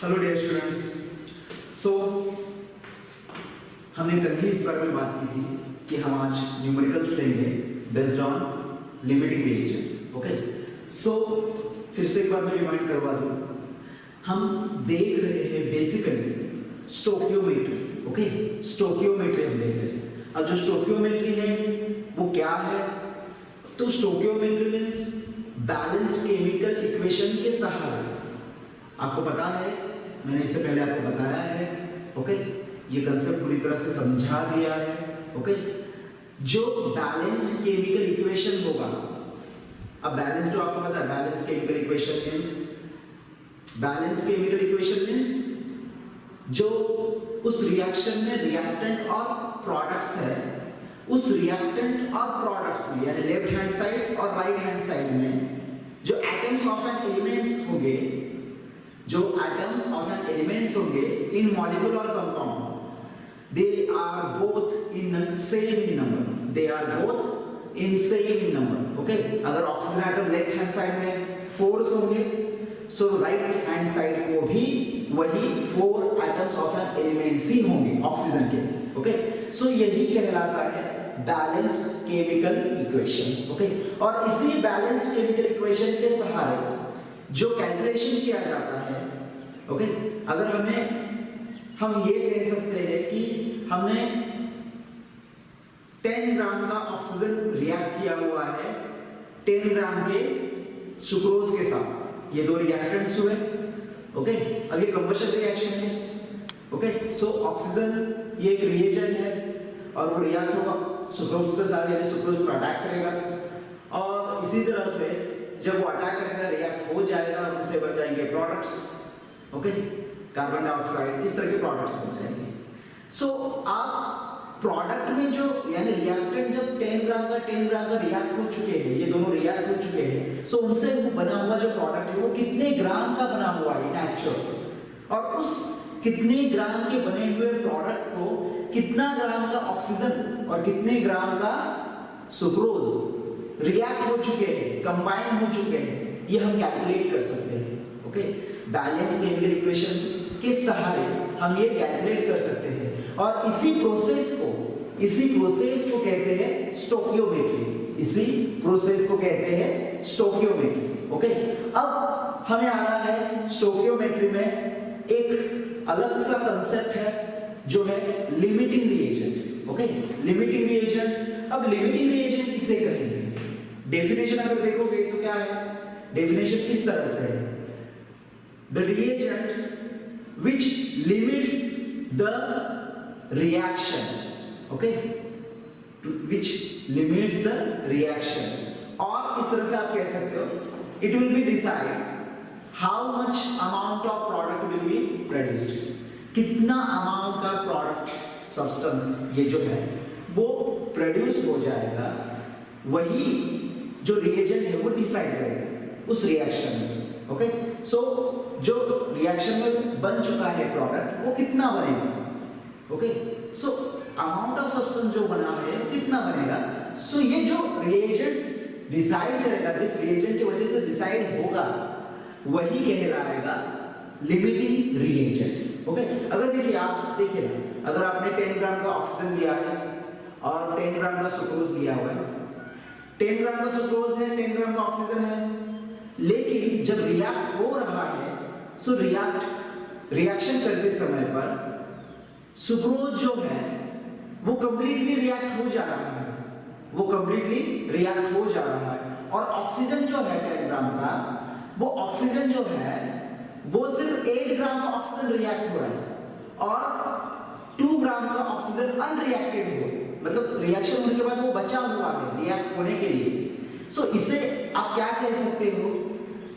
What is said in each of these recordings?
Hello dear students. सो हमने कल ही इस बारे में बात की थी कि हम आज न्यूमेरिकल्स लेंगे based on limiting reagent. Okay, so फिर से एक बार मैं रिमाइंड करवा दूं, हम देख रहे हैं बेसिकली स्टोकियोमेट्री। ओके, स्टोकियोमेट्री हम देख रहे हैं। अब जो स्टोकियोमेट्री है वो क्या है? तो stoichiometry means balanced chemical equation के सहारे, आपको पता है, मैंने इससे पहले आपको बताया है। ओके, ये कंसेप्ट पूरी तरह से समझा दिया है। ओके, जो बैलेंस्ड केमिकल इक्वेशन होगा, अब बैलेंस जो आपको पता है, बैलेंस्ड केमिकल इक्वेशन मींस जो उस रिएक्शन में रिएक्टेंट और प्रोडक्ट्स है, उस रिएक्टेंट और प्रोडक्ट्स में यानी लेफ्ट हैंड साइड और राइट हैंड साइड में जो एटम्स ऑफ एन एलिमेंट्स होंगे, इन मॉलिक्यूल और compound, they are both in same in number. Okay, अगर oxygen atom left hand side में 4 होंगे, सो राइट हैंड साइड को भी वही 4 एटम्स ऑफ एन एलिमेंट ही होंगे ऑक्सीजन के। ओके, सो यही कहलाता है बैलेंस्ड केमिकल इक्वेशन। ओके, और इसी बैलेंस्ड केमिकल इक्वेशन के सहारे जो कैलकुलेशन किया जाता है, ओके, अगर हम ये कह सकते हैं कि हमने 10 ग्राम का ऑक्सीजन रिएक्ट किया हुआ है 10 ग्राम के सुक्रोज के साथ, ये दो रिएक्टेंट्स हुए। ओके, अब ये कंबशन रिएक्शन है। ओके, सो ऑक्सीजन ये एक रिएजेंट है और वो रिएक्ट होगा सुक्रोज के साथ, यानी सुक्रोज पर अटैक करेगा और इसी तरह से जब वो अटैक करेगा रिएक्ट हो जाएगा और उससे बन जाएंगे प्रोडक्ट्स। ओके, कार्बन डाइऑक्साइड, इस तरह के प्रोडक्ट्स बन जाएंगे। सो आप प्रोडक्ट में जो यानी रिएक्टेंट जब 10 ग्राम का रिएक्ट हो चुके हैं, ये दोनों रिएक्ट हो चुके हैं, सो उनसे बना हुआ जो प्रोडक्ट है वो कितने ग्राम का बना हुआ है एक्चुअल, और उस कितने ग्राम के बने हुए प्रोडक्ट को कितना ग्राम का ऑक्सीजन और कितने ग्राम का सुक्रोज रिएक्ट हो चुके हैं, कंबाइन हो चुके हैं, ये हम कैलकुलेट कर सकते हैं। ओके, बैलेंस केमिकल इक्वेशन के सहारे हम ये कैलकुलेट कर सकते हैं और इसी प्रोसेस को कहते हैं स्टोकियोमेट्री। ओके, अब हमें आ रहा है स्टोकियोमेट्री में एक अलग सा कंसेप्ट है जो है limiting reagent. Okay, limiting reagent. अब लिमिटिंग रिएजेंट किसे कहेंगे? डेफिनेशन अगर देखोगे तो क्या है? डेफिनेशन इस तरह से है, the reagent which limits the reaction, okay, which limits the reaction, और इस तरह से आप कह सकते हो it will be decide how much amount of product will be produced, कितना अमाउंट का प्रोडक्ट सब्सटेंस ये जो है वो प्रोड्यूस हो जाएगा, वही जो रिएजेंट है वो डिसाइड करेगा उस रिएक्शन में। ओके, सो जो रिएक्शन में बन चुका है प्रोडक्ट वो कितना बनेगा। Okay, so amount of substance जो बना है कितना बनेगा, सो ये जो रिएजेंट डिसाइड करेगा, जिस रिएजेंट की वजह से डिसाइड होगा, वही कहलाएगा लिमिटिंग रिएजेंट। ओके, अगर देखिए ना, अगर आपने 10 ग्राम का ऑक्सीजन लिया है और 10 ग्राम का सुक्रोज लिया हुआ है, 10 ग्राम का सुक्रोज है, 10 ग्राम का ऑक्सीजन है, लेकिन जब रिएक्ट हो रहा है, सो रिएक्शन करते समय पर सुक्रोज जो है वो कंप्लीटली रिएक्ट हो जा रहा है, और ऑक्सीजन जो है 10 ग्राम का, वो ऑक्सीजन जो है वो सिर्फ 8 ग्राम का ऑक्सीजन रिएक्ट हो रहा है और 2 ग्राम का ऑक्सीजन अनरिएक्टेड हो, मतलब रिएक्शन होने के बाद वो बचा हुआ है रिएक्ट होने के लिए। सो इसे आप क्या कह सकते हो,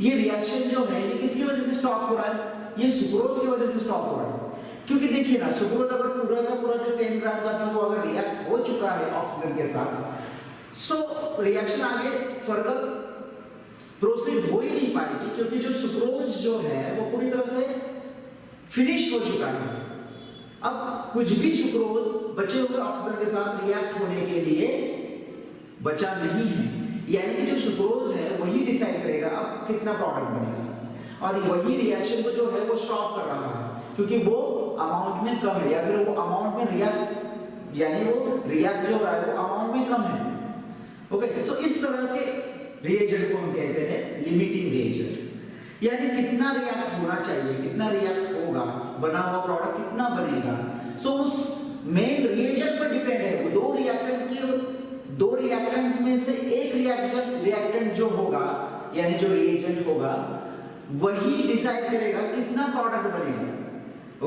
ये रिएक्शन जो है ये किसकी वजह से स्टॉप हो रहा है? ये सुक्रोज की वजह से स्टॉप हो रहा है, क्योंकि देखिए ना, सुक्रोज अगर पूरा का पूरा जो 10 ग्राम का था वो अगर रिएक्ट हो चुका है ऑक्सीजन के साथ, सो रिएक्शन आगे फर्दर प्रोसीड हो ही नहीं पाएगी, क्योंकि जो सुक्रोज जो है वो पूरी तरह से फिनिश हो चुका है। अब कुछ भी सुक्रोज बचे हुए ऑक्सीजन के साथ रिएक्ट होने के लिए बचा नहीं है, यानी कि जो सुक्रोज है वही डिसाइड करेगा अब कितना प्रोडक्ट बनेगा। और वही रिएक्शन को जो है वो स्टॉप कर रहा है क्योंकि वो अमाउंट में कम है, या फिर वो अमाउंट में रिएक्ट यानी वो रिएक्ट जो हो रहा है वो अमाउंट में कम है। ओके, सो इस तरह के रिएजेंट को हम कहते हैं लिमिटिंग रिएजेंट। यानी कितना रिएक्ट होना चाहिए, कितना रिएक्ट होगा, बना हुआ प्रोडक्ट कितना बनेगा, सो उस मेन रिएजेंट पर डिपेंड है। दो रिएक्टेंट्स में से एक रिएक्टेंट जो होगा यानी जो रिएजेंट होगा वही डिसाइड करेगा कितना प्रोडक्ट बनेगा।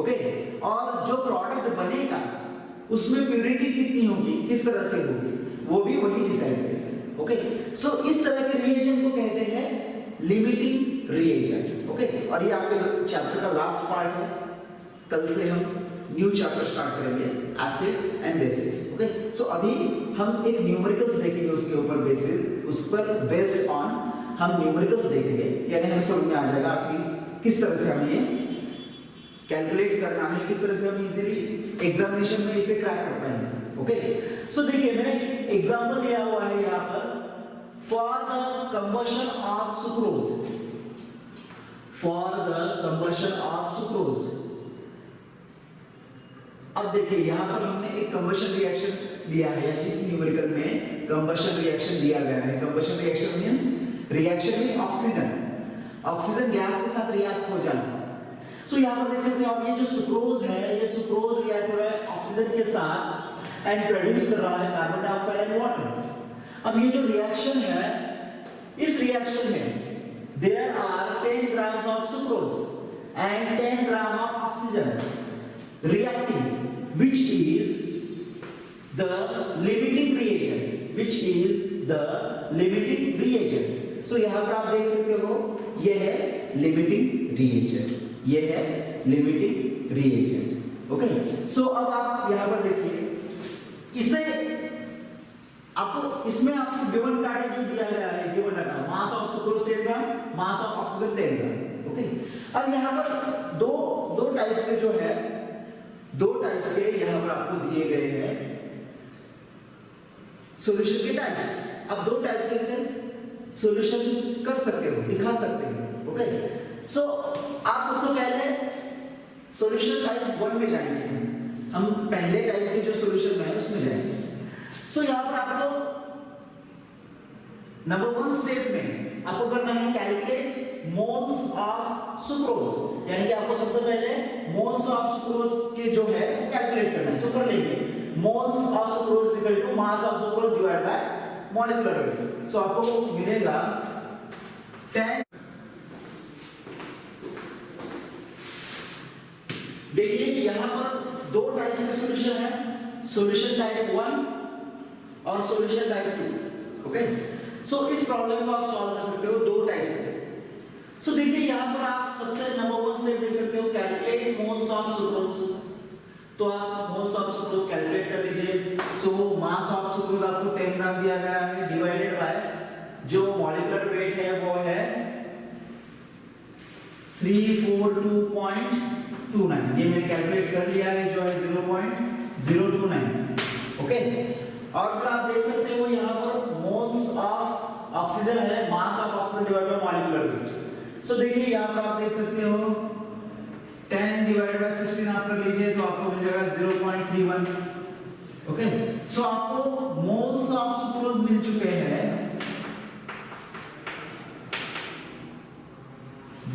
ओके, और जो प्रोडक्ट बनेगा उसमें प्यूरिटी कितनी होगी, किस तरह से होगी, वो भी वही डिसाइड करेगा। ओके, सो इस तरह के रिएजेंट को कहते हैं लिमिटिंग रिएजेंट। ओके, और ये आपके चैप्टर का लास्ट पार्ट है। कल से हम न्यू चैप्टर स्टार्ट करेंगे, एसिड एंड बेसिस। ओके, सो अभी हम एक न्यूमेरिकल्स देखेंगे उसके ऊपर बेसिस, उस पर बेस्ड ऑन हम न्यूमेरिकल्स देखेंगे, यानी हमें समझ में आ जाएगा कि किस तरह से हमें ये कैलकुलेट करना है, किस तरह से हम इजीली एग्जामिनेशन में इसे क्रैक कर पाएंगे। ओके, सो देखिए मैंने एग्जांपल दिया हुआ है यहाँ पर for the combustion of sucrose, for the combustion of sucrose. अब देखिए यहाँ पर हमने एक कंबशन रिएक्शन दिया है, इस न्यूमेरिकल में कंबशन रिएक्शन दिया गया है। कंबशन रिएक्शन मींस रिएक्शन में ऑक्सीजन गैस के साथ रिएक्ट हो जाना। सो यहाँ पर देख सकते हो आप, ये जो सुक्रोज है, ये सुक्रोज रिएक्ट हो रहा है ऑक्सीजन के साथ एंड प्रोड्यूस कर रहा है कार्बन डाइऑक्साइड एंड वाटर। अब ये जो रिएक्शन है, इस रिएक्शन में there are 10 grams of sucrose and 10 gram of oxygen reacting, which is the limiting reagent, so यहाँ पर आप देख सकते हो ये है limiting reagent, ओके। सो अब आप यहाँ पर देखिए, इसे आपको इसमें आपको गिवन डाटा जो दिया गया है, given data mass of sucrose 10 gram, mass of oxygen 10 gram. Okay, अब यहाँ पर दो टाइप्स के जो है, दो टाइप्स के यहां पर आपको दिए गए हैं सॉल्यूशन के टाइप्स। अब दो टाइप्स के से सॉल्यूशन कर सकते हो, दिखा सकते हो। ओके, सो आप सबसे पहले सॉल्यूशन टाइप 1 में जाएंगे, हम पहले टाइप के जो सॉल्यूशन है उसमें जाएंगे। सो यहां पर आपको नंबर 1 स्टेप में आपको करना है कैलकुलेट मोल्स ऑफ सुक्रोज, यानी कि आपको सबसे पहले मोल्स ऑफ सुक्रोज के जो है कैलकुलेट करना है। तो कर लेंगे moles of sucrose equal to mass of sucrose divide by molecular weight. So आपको मिलेगा 10। देखिए यहां पर दो टाइप के सॉल्यूशन है, सॉल्यूशन टाइप 1 और सॉल्यूशन टाइप 2। ओके, सो इस प्रॉब्लम को आप सॉल्व कर सकते हो दो टाइप से। सो देखिए यहाँ पर आप सबसे नंबर 1 स्टेप देख सकते हो, कैलकुलेट मोल्स ऑफ सुक्रोज। तो आप मोल्स ऑफ सुक्रोज कैलकुलेट कर लीजिए। सो मास ऑफ सुक्रोज आपको 10 ग्राम दिया गया है, डिवाइडेड बाय जो मॉलिक्यूलर वेट है वो है 342.29। ये मैंने कैलकुलेट कर लिया है, जो है 0.029। ओके, और फिर आप देख सकते हो यहाँ पर मोल्स ऑफ ऑक्सीजन है, mass of oxygen divided by molecular weight. So देखिए यहाँ पर आप देख सकते हो 10 डिवाइडेड बाय 16 आप कर लीजिए तो आपको मिल जाएगा 0.31। ओके, सो आपको मोल्स ऑफ सुक्रोज मिल चुके हैं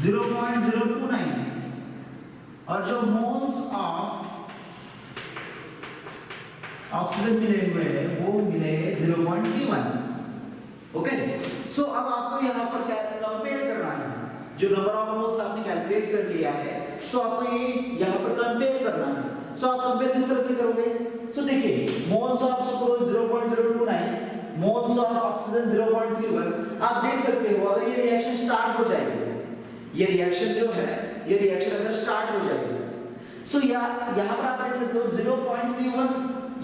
0.029 और जो मोल्स ऑफ ऑक्सीजन मिले हुए हैं वो मिले 0.31। ओके, सो अब आपको यहाँ पर कंपेयर करना है, जो नंबर ऑफ मोल्स आपने कैलकुलेट कर लिया है, सो आपको ये यहाँ पर कंपेयर करना है। सो आप कंपेयर किस तरह से करोगे? सो देखिए moles of sucrose 0.029, moles of oxygen 0.31। आप देख सकते हो अगर ये रिएक्शन स्टार्ट हो जाएगी, ये रिएक्शन जो है ये रिएक्शन अगर स्टार्ट हो जाएगी, सो यहाँ पर आप देख सकते हो 0.31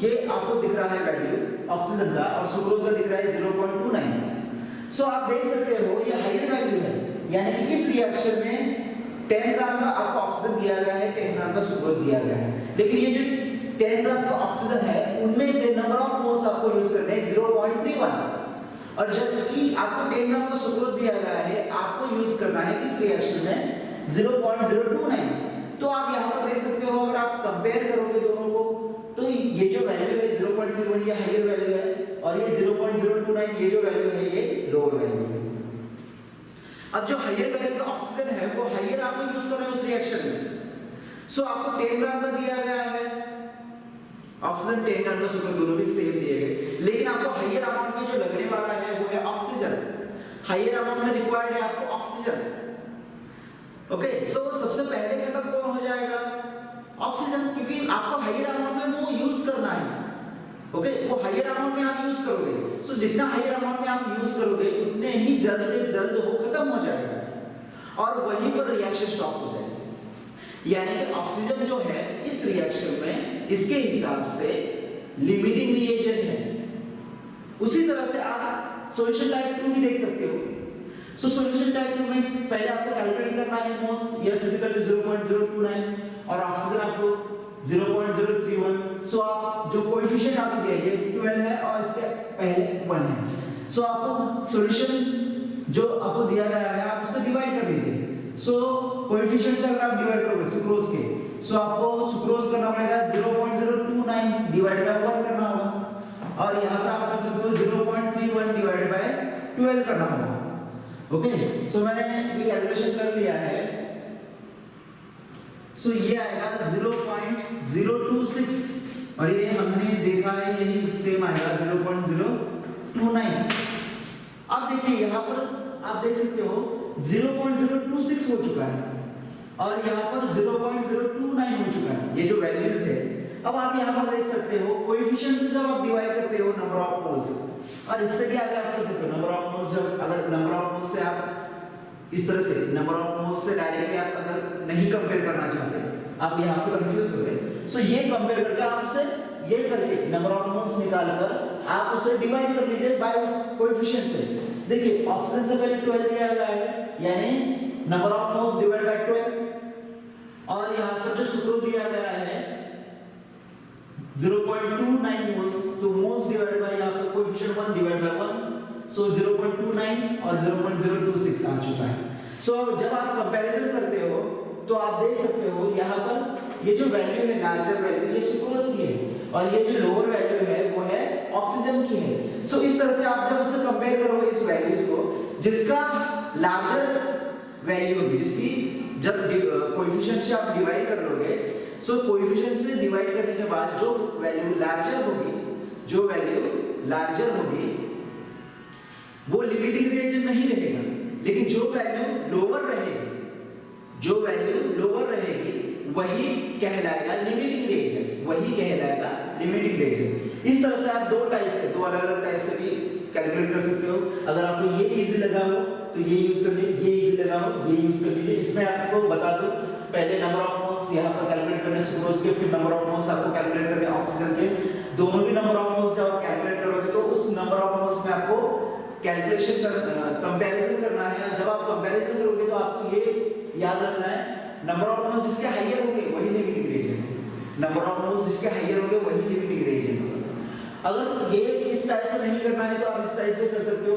ये आपको दिख रहा है वैल्यू ऑक्सीजन का, और सुक्रोज का दिख रहा है 0.29। सो आप देख सकते हो ये हायर वैल्यू है, यानी कि इस रिएक्शन में 10 ग्राम का आपको ऑक्सीजन दिया गया है, 10 ग्राम का सुक्रोज दिया गया है, लेकिन ये जो 10 ग्राम का ऑक्सीजन है उनमें से नंबर ऑफ मोल्स आपको यूज करने हैं 0.31, और जबकि आपको 10 ग्राम का आपको सुक्रोज दिया गया है, आपको यूज करना है इस रिएक्शन में 0.029। तो आप यहाँ पर देख सकते हो, अगर आप कंपेयर करोगे दोनों को, तो ये जो वैल्यू है 0.31 ये हायर वैल्यू है, और ये 0.029 ये जो वैल्यू है ये लोअर वैल्यू है। अब जो हायर वैल्यू का ऑक्सीजन है वो हायर आपको यूज करना है उस रिएक्शन में। सो आपको 10 ग्राम का दिया गया है ऑक्सीजन, 10 ग्राम का सुक्रोज, दोनों भी सेम दिए गए, लेकिन आपको हायर अमाउंट में जो लगने वाला है वो है ऑक्सीजन। हायर अमाउंट में रिक्वायर्ड है आपको ऑक्सीजन। ओके, सो सबसे पहले खत्म कौन हो जाएगा? ऑक्सीजन, क्योंकि आपको हायर अमाउंट में वो यूज करना है। ओके, वो हायर अमाउंट में आप यूज करोगे, सो जितना हायर अमाउंट में आप यूज करोगे उतने ही जल्द से जल्द वो खत्म हो जाएगा और वहीं पर रिएक्शन स्टॉप हो जाएगी। यानी कि ऑक्सीजन जो है इस रिएक्शन में इसके हिसाब से लिमिटिंग रिएजेंट है। उसी तरह से आप सॉल्यूशन टाइप 2 भी देख सकते हो। सो सॉल्यूशन टाइप 2 में पहले आपको कैलकुलेट करना है moles, yes is equal to 0.029 और ऑक्सीजन आपको 0.031। सो आप जो कोएफिशिएंट आपको दिया है 12 है और इसके पहले 1 है। सो आपको सॉल्यूशन जो आपको दिया गया है आप उससे डिवाइड कर दीजिए। सो कोएफिशिएंट से अगर आप डिवाइड करोगे सुक्रोज के, सो आपको सुक्रोज करना पड़ेगा 0.029 डिवाइड बाय 1 करना होगा, और यहां पर आप कर सकते हो 0.31 डिवाइड बाय 12 करना होगा। ओके, सो मैंने ये कैलकुलेशन कर लिया है। सो ये आएगा 0.026 और ये हमने देखा है यही सेम आएगा 0.029। अब देखिए यहाँ पर आप देख सकते हो 0.026 हो चुका है और यहाँ पर 0.029 हो चुका है, ये जो वैल्यूज है। अब आप यहाँ पर देख सकते हो कोएफिशिएंट से जब आप डिवाइड करते हो नंबर ऑफ मोल्स, और इससे भी आगे आप कर सकते हो नंबर ऑफ मोल्स। जब अगर नंबर ऑफ मोल्स से आप इस तरह से नंबर ऑफ मोल्स से डायरेक्टली आप अगर नहीं कंपेयर करना चाहते, आप यहाँ पर कंफ्यूज हो गए, सो ये कंपेयर करके आप उसे ये करके नंबर ऑफ मोल्स निकालकर आप उसे डिवाइड कर लीजिए बाय उस कोएफिशिएंट से। देखिए ऑक्सीजन से पहले 12 दिया गया है, यानी number of moles divide by 12, और यहाँ पर जो सुक्रोज दिया गया है 0.29 मोल्स, तो मोल्स डिवाइडेड बाय यहाँ पर कोएफिशिएंट 1 डिवाइड बाय 1, सो 0.29 और 0.026 आ चुका है। सो जब आप कंपैरिजन करते हो तो आप देख सकते हो यहाँ पर ये जो वैल्यू है लार्जर वैल्यू ये सुक्रोज की है और ये जो लोअर वैल्यू है वो है ऑक्सीजन की है। सो इस तरह से आप जब उसे कंपेयर करोगे इस वैल्यूज को, जिसका लार्जर वैल्यू होगी, जिसकी जब कोएफिशिएंट से आप डिवाइड कर लोगे, सो कोएफिशिएंट से डिवाइड करने के बाद जो वैल्यू लार्जर होगी, जो वैल्यू लार्जर होगी वो लिमिटिंग रिएजेंट नहीं रहेगा, लेकिन जो वैल्यू लोअर रहेगी, जो वैल्यू लोअर रहेगी वही कहलाएगा लिमिटिंग रिएजेंट, वही कहलाएगा लिमिटिंग रिएजेंट। इस तरह से आप दो अलग अलग टाइप से भी कैलकुलेट कर सकते हो। अगर आपको ये इजी लगा हो तो ये यूज कर लीजिए, ये इजी लगा हो ये यूज कर लीजिए। इसमें आपको बता दूं, पहले नंबर ऑफ मोल्स यहाँ पर कैलकुलेट करने सुक्रोज के, फिर नंबर ऑफ मोल्स आपको कैलकुलेट करने ऑक्सीजन के। दोनों भी नंबर ऑफ मोल्स जब आप कैलकुलेट करोगे तो उस नंबर ऑफ मोल्स में आपको कैलकुलेशन कंपैरिजन करना है। जब आप कंपैरिजन करोगे तो आपको ये याद रखना है, नंबर ऑफ मोल्स जिसके हायर होंगे वही लिमिटिंग रिएजेंट है, नंबर ऑफ मोल्स जिसके हायर होंगे वही लिमिटिंग रिएजेंट होगा। अगर ये इस टाइप से नहीं करना है तो आप इस टाइप से कर सकते हो।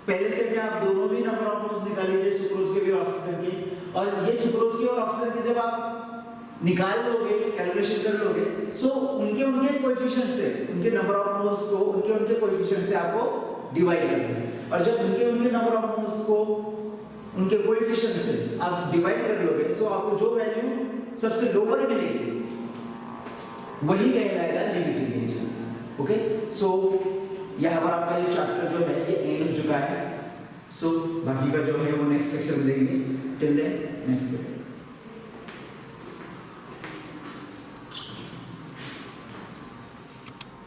पहले स्टेप में आप दोनों भी नंबर ऑफ मोल्स निकाल लीजिए, सुक्रोज के भी और ऑक्सीजन के, और ये सुक्रोज की और ऑक्सीजन की जब आप निकाल लोगे, कैलकुलेशन कर लोगे, सो उनके कोएफिशिएंट से, उनके नंबर ऑफ मोल्स को उनके कोएफिशिएंट से आपको डिवाइड करना है। और जब उनके नंबर ऑफ मोल्स को उनके कोएफिशिएंट से आप डिवाइड कर लोगे, सो आपको जो वैल्यू सबसे लोअर मिलेगी वही कहलाएगा लिमिटिंग रिएजेंट। ओके, सो यहाँ पर आपका ये चैप्टर जो है ये एंड हो चुका है। सो बाकी का जो है वो नेक्स्ट लेक्चर में देखेंगे। Till then next video.